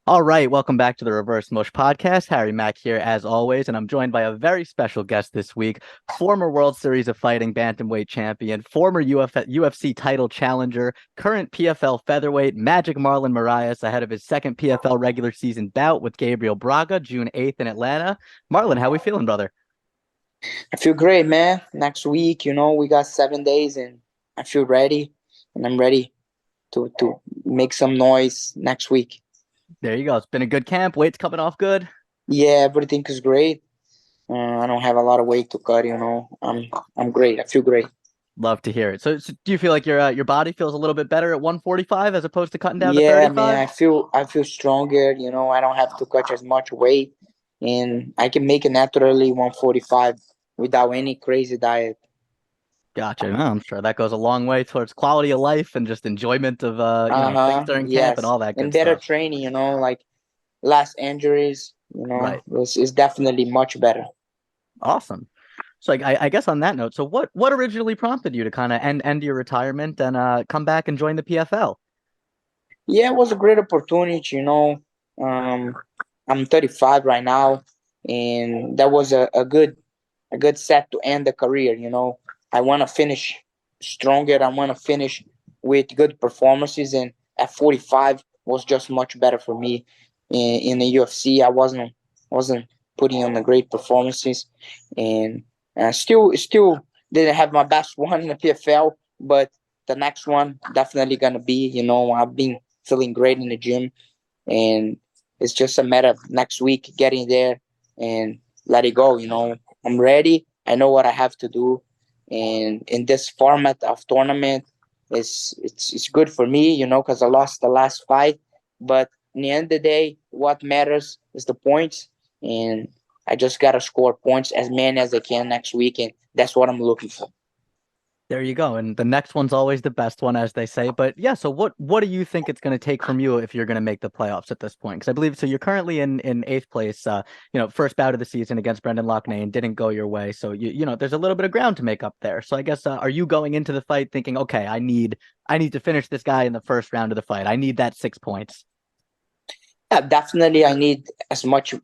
All right, welcome back to the Reverse Mush podcast. Harry Mack here, as always, and I'm joined by a very special guest this week, former World Series of Fighting bantamweight champion, former UFC title challenger, current PFL featherweight, Magic Marlon Moraes, ahead of his second PFL regular season bout with Gabriel Braga, June 8th in Atlanta. Marlon, how we feeling, brother? I feel great, man. Next week, we got 7 days and I feel ready and I'm ready to make some noise next week. There you go. It's been a good camp. Weight's coming off good. Yeah, everything is great. I don't have a lot of weight to cut. I'm great. I feel great. Love to hear it. So do you feel like your body feels a little bit better at 145 as opposed to cutting down to Yeah, man. 35? I feel stronger. I don't have to cut as much weight, and I can make it naturally 145 without any crazy diet. Gotcha. No, I'm sure that goes a long way towards quality of life and just enjoyment of things during camp and Yes, all that and good better stuff. training. Like less injuries. Right. It's definitely much better. Awesome. So I guess on that note, so what originally prompted you to kind of end your retirement and come back and join the PFL? Yeah, it was a great opportunity. Um, I'm 35 right now, and that was a good set to end the career. I want to finish stronger. I want to finish with good performances, and at 45 was just much better for me. In the UFC, I wasn't putting on the great performances, and still didn't have my best one in the PFL, but the next one definitely gonna be. I've been feeling great in the gym, and it's just a matter of next week getting there and let it go. I'm ready. I know what I have to do, and in this format of tournament, it's good for me. Because I lost the last fight, but in the end of the day, what matters is the points, and I just gotta score points as many as I can next week, and that's what I'm looking for. There you go. And the next one's always the best one, as they say. But yeah, so what do you think it's going to take from you if you're going to make the playoffs at this point? Because I believe so. You're currently in eighth place. First bout of the season against Brendan Loughnane didn't go your way, so there's a little bit of ground to make up there. So I guess are you going into the fight thinking, okay, I need to finish this guy in the first round of the fight. I need that 6 points. Yeah, definitely. I need as much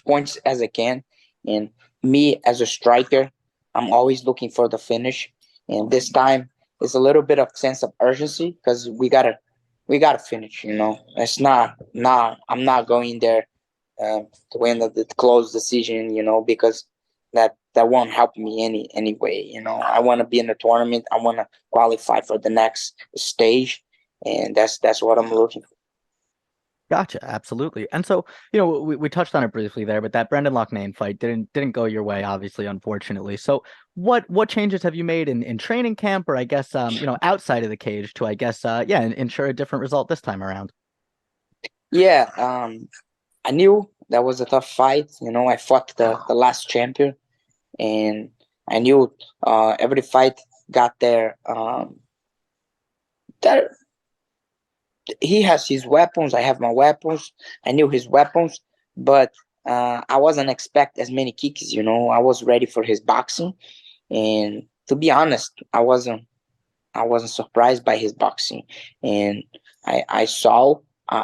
points as I can, and me as a striker, I'm always looking for the finish. And this time, it's a little bit of sense of urgency because we gotta finish. It's not. I'm not going there to win the close decision. Because that won't help me anyway. I want to be in the tournament. I want to qualify for the next stage, and that's what I'm looking for. Gotcha, absolutely. And so, we touched on it briefly there, but that Brendan Loughnane fight didn't go your way, obviously, unfortunately. So what changes have you made in training camp or I guess outside of the cage to I guess ensure a different result this time around? Yeah, I knew that was a tough fight. I fought the last champion, and I knew every fight got there. That he has his weapons. I have my weapons. I knew his weapons, but I wasn't expect as many kicks. I was ready for his boxing, and to be honest, I wasn't surprised by his boxing, and I saw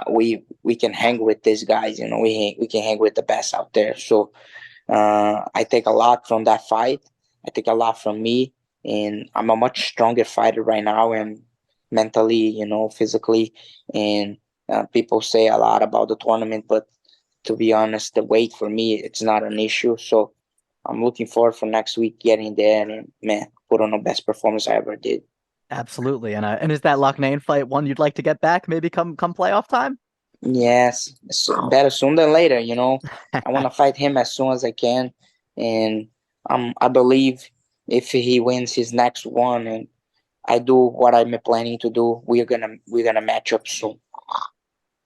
we can hang with these guys. We can hang with the best out there. So I take a lot from that fight. I take a lot from me, and I'm a much stronger fighter right now, and mentally, physically, and people say a lot about the tournament, but to be honest, the weight for me it's not an issue. So I'm looking forward for next week getting there and man, put on the best performance I ever did. Absolutely. And is that Loughnane fight one you'd like to get back, maybe come playoff time? Yes, better soon than later. I want to fight him as soon as I can, and I believe if he wins his next one and I do what I'm planning to do, we're gonna match up soon.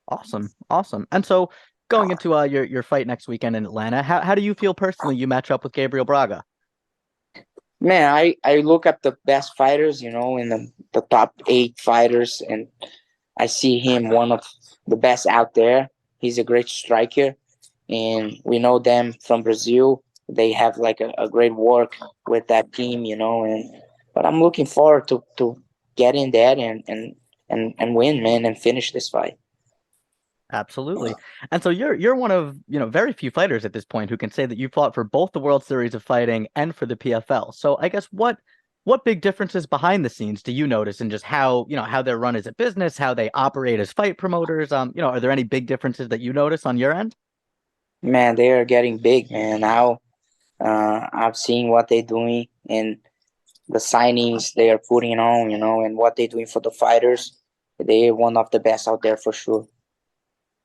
Awesome. Awesome. And so going into your fight next weekend in Atlanta, how do you feel personally you match up with Gabriel Braga? Man, I look at the best fighters, in the top 8 fighters, and I see him one of the best out there. He's a great striker, and we know them from Brazil. They have like a great work with that team, and but I'm looking forward to get in there and win, man, and finish this fight. Absolutely. And so you're one of, very few fighters at this point who can say that you fought for both the World Series of Fighting and for the PFL. So I guess what big differences behind the scenes do you notice in just how, how they're run as a business, how they operate as fight promoters? Are there any big differences that you notice on your end? Man, they are getting big, man. Now, I've seen what they're doing and the signings they are putting on, and what they're doing for the fighters. They're one of the best out there for sure.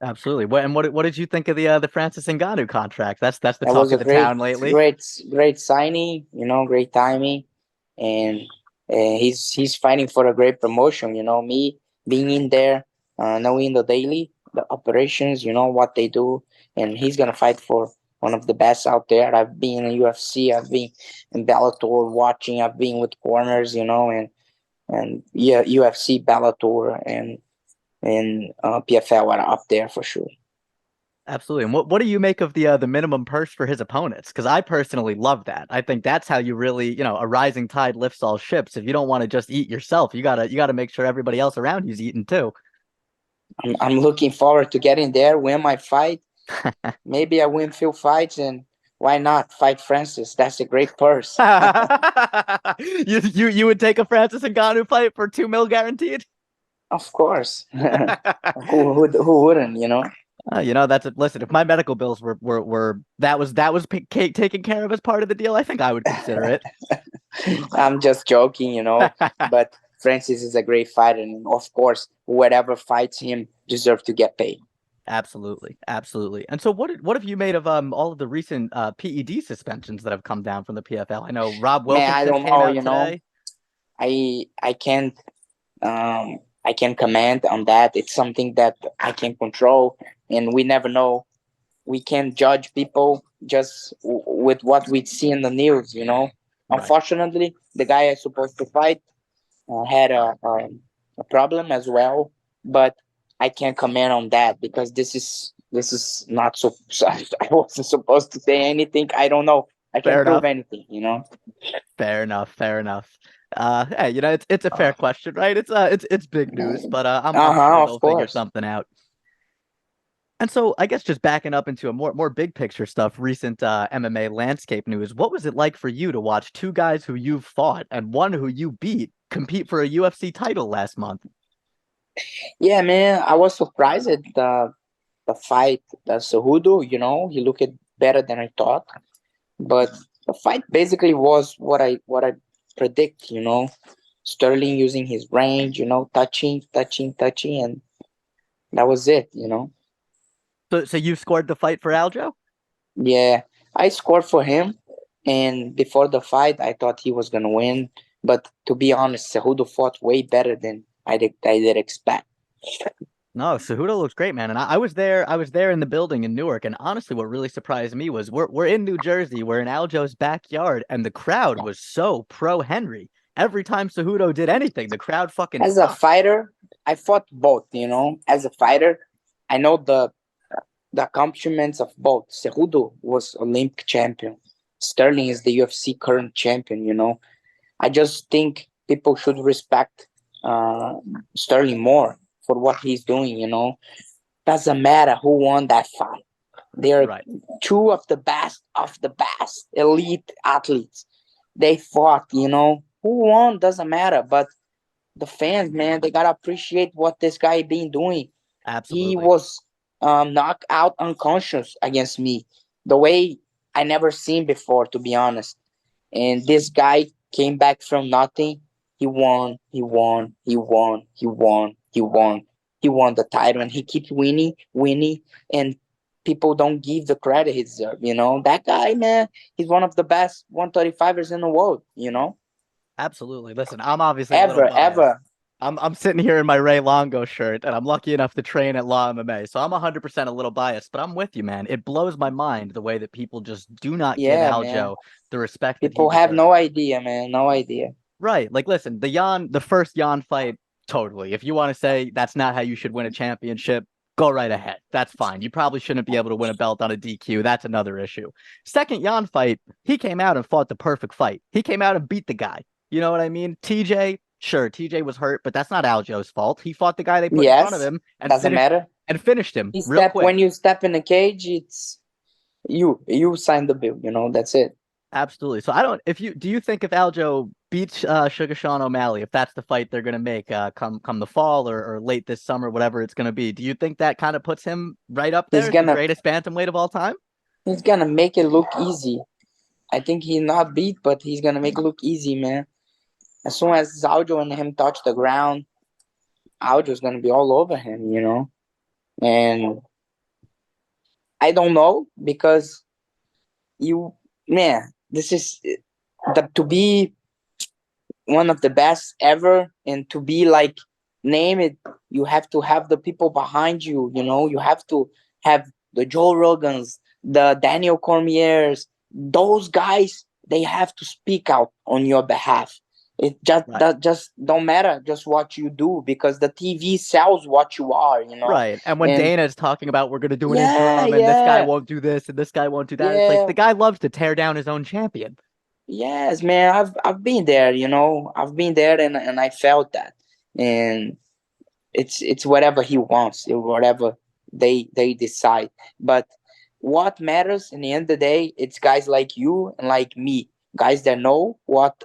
Absolutely. What did you think of the Francis Ngannou contract? That's the That was talk a of the town lately. great signing. Great timing, and he's fighting for a great promotion. Me being in there, knowing the operations, what they do, and he's gonna fight for one of the best out there. I've been in UFC, I've been in Bellator watching, I've been with corners, and yeah, UFC, Bellator, and PFL are up there for sure. Absolutely. And what do you make of the minimum purse for his opponents? Because I personally love that. I think that's how you really, a rising tide lifts all ships. If you don't want to just eat yourself, you gotta make sure everybody else around you's eating too. I'm looking forward to getting there, win my fight. Maybe I win few fights, and why not fight Francis? That's a great purse. You would take a Francis Ngannou fight for 2 mil guaranteed? Of course. Who wouldn't, That's it. Listen, if my medical bills were that was taken care of as part of the deal, I think I would consider it. I'm just joking, but Francis is a great fighter, and of course, whoever fights him deserves to get paid. Absolutely, absolutely. And so, what have you made of all of the recent PED suspensions that have come down from the PFL? I know Rob Man, I Wilkinson don't came know, out today. I can't I can comment on that. It's something that I can control, and we never know. We can't judge people just with what we see in the news. Right. Unfortunately, the guy I supposed to fight had a problem as well, but I can't comment on that because this is not so. I wasn't supposed to say anything. I don't know. I Fair can't prove enough. anything. Fair enough. Fair enough. Hey, it's a fair question, right? It's big news, but I'm sure Of they'll figure course. something out. And so I guess just backing up into a more big picture stuff, recent MMA landscape news. What was it like for you to watch two guys who you've fought and one who you beat compete for a UFC title last month? Yeah, man, I was surprised at the fight. The Cejudo, he looked better than I thought. But the fight basically was what I predict. Sterling using his range, touching, and that was it. So you scored the fight for Aljo? Yeah, I scored for him, and before the fight, I thought he was gonna win. But to be honest, Cejudo fought way better than I did expect. No, Cejudo looks great, man. And I was there. I was there in the building in Newark, and honestly, what really surprised me was we're in New Jersey, we're in Aljo's backyard, and the crowd was so pro Henry. Every time Cejudo did anything, the crowd fucking As a popped. fighter, I fought both. As a fighter, I know the accomplishments of both. Cejudo was Olympic champion. Sterling is the UFC current champion. I just think people should respect uh, Sterling more for what he's doing. Doesn't matter who won that fight. They're Right. two of the best elite athletes. They fought. Who won doesn't matter, but the fans, man, they gotta appreciate what this guy been doing. He Absolutely. was knocked out unconscious against me, the way I never seen before, to be honest. And this guy came back from nothing. He won. He won. He won. He won. He won. He won the title, and he keeps winning, and people don't give the credit he deserves. That guy, man, he's one of the best 135ers in the world. Absolutely. Listen, I'm obviously a little Ever, biased. ever. I'm sitting here in my Ray Longo shirt, and I'm lucky enough to train at Law MMA, so I'm 100% a little biased. But I'm with you, man. It blows my mind the way that people just do not give Yeah, man. Aljo the respect that he People have deserves. no idea, man. No idea. Right. Like, listen, the first Jan fight, totally. If you want to say that's not how you should win a championship, go right ahead. That's fine. You probably shouldn't be able to win a belt on a DQ. That's another issue. Second Jan fight, he came out and fought the perfect fight. He came out and beat the guy. You know what I mean? TJ, sure, TJ was hurt, but that's not Aljo's fault. He fought the guy they put in front of Yes, him and doesn't finished matter. and finished him He real step quick. when you step in the cage, it's you sign the bill. That's it. Absolutely. So I don't if you do you think if Aljo beats Sugar Sean O'Malley, if that's the fight they're gonna make come the fall or late this summer, whatever it's gonna be, do you think that kind of puts him right up there He's as the gonna greatest bantamweight of all time? he's gonna make it look easy. I think he's not beat, but he's gonna make it look easy, man. As soon as Aljo and him touch the ground, Aljo's gonna be all over him. And I don't know because you, man, this is to be one of the best ever and to be like name it, you have to have the people behind you. You have to have the Joe Rogans, the Daniel Cormiers, those guys, they have to speak out on your behalf. It just Right. that just don't matter just what you do because the TV sells what you are. Right. And when And Dana is talking about we're gonna do an yeah, interim and this guy yeah, won't do this and this guy won't do that, it's like yeah. the guy loves to tear down his own champion. Yes, man, I've been there. I've been there and I felt that. And it's whatever he wants, whatever they decide. But what matters in the end of the day, it's guys like you and like me, guys that know what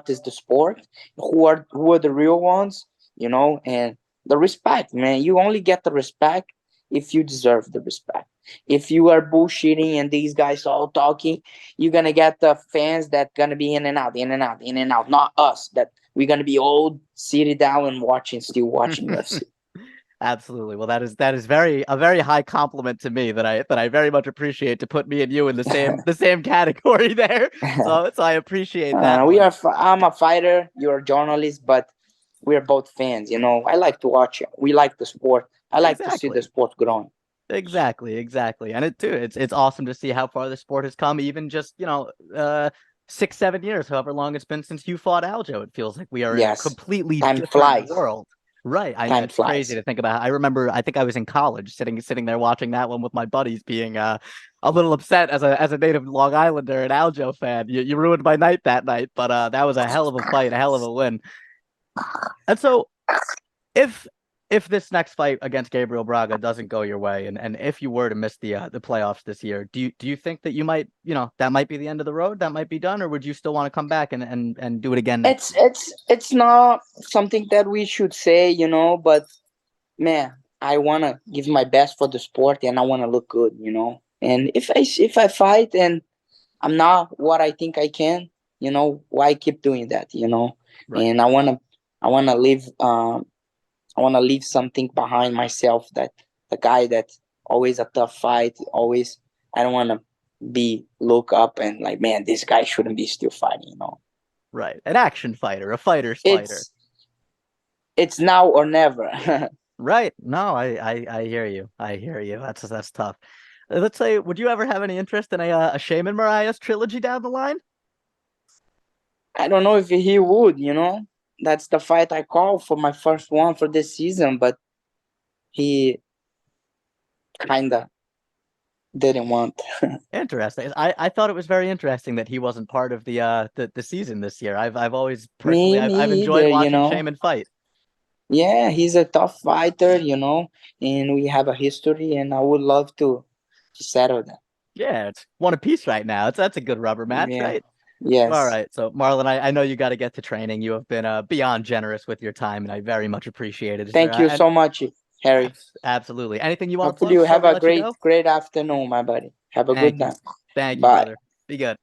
is the sport, who are the real ones, and the respect, man. You only get the respect if you deserve the respect. If you are bullshitting and these guys all talking, you're gonna get the fans that gonna be in and out, in and out, in and out. Not us that we're gonna be old, seated down and still watching UFC. Absolutely. Well, that is a very high compliment to me that I very much appreciate to put me and you in the same category there. So I appreciate that We one. are. I'm a fighter. You're a journalist, but we're both fans. I like to watch it. We like the sport. I like to see the Exactly. sport growing. Exactly. And it's awesome to see how far the sport has come, even just, 6, 7 years, however long it's been since you fought Aljo. It feels like we are in a Yes, completely time different flies. world. Right. Time It's crazy flies. to think about. I remember I think I was in college sitting there watching that one with my buddies being a little upset as a native Long Islander and Aljo fan. You ruined my night that night, but that was a hell of a fight, a hell of a win. And so if if this next fight against Gabriel Braga doesn't go your way, and if you were to miss the playoffs this year, do you think that you might that might be the end of the road, that might be done, or would you still want to come back and do it again next It's year? it's it's not something that we should say, but man, I wanna give my best for the sport and I wanna look good. And if I fight and I'm not what I think I can, why keep doing that? Right. And I wanna leave I wanna leave something behind myself that the guy that always a tough fight, always I don't wanna be look up and like, man, this guy shouldn't be still fighting. Right. An action fighter, a fighter's fighter. It's it's now or never. Right. No, I hear you. I hear you. That's tough. Let's say, would you ever have any interest in a Shaman Marias trilogy down the line? I don't know if he would. That's the fight I call for my first one for this season, but he kinda didn't want. Interesting. I thought it was very interesting that he wasn't part of the season this year. I've always personally me I've either, enjoyed you watching know. Shaman fight. Yeah, he's a tough fighter, and we have a history, and I would love to settle that. Yeah, it's one apiece right now. That's a good rubber match, Yeah. right? All Yes. right. So Marlon, I know you got to get to training. You have been beyond generous with your time, and I very much appreciate it. Is there Thank you and so much, Harry. absolutely anything you want to Hopefully plug you before have we a let you great, go? great afternoon, my buddy. Have a good Thank you. night. Thank you, Bye. brother. Be good.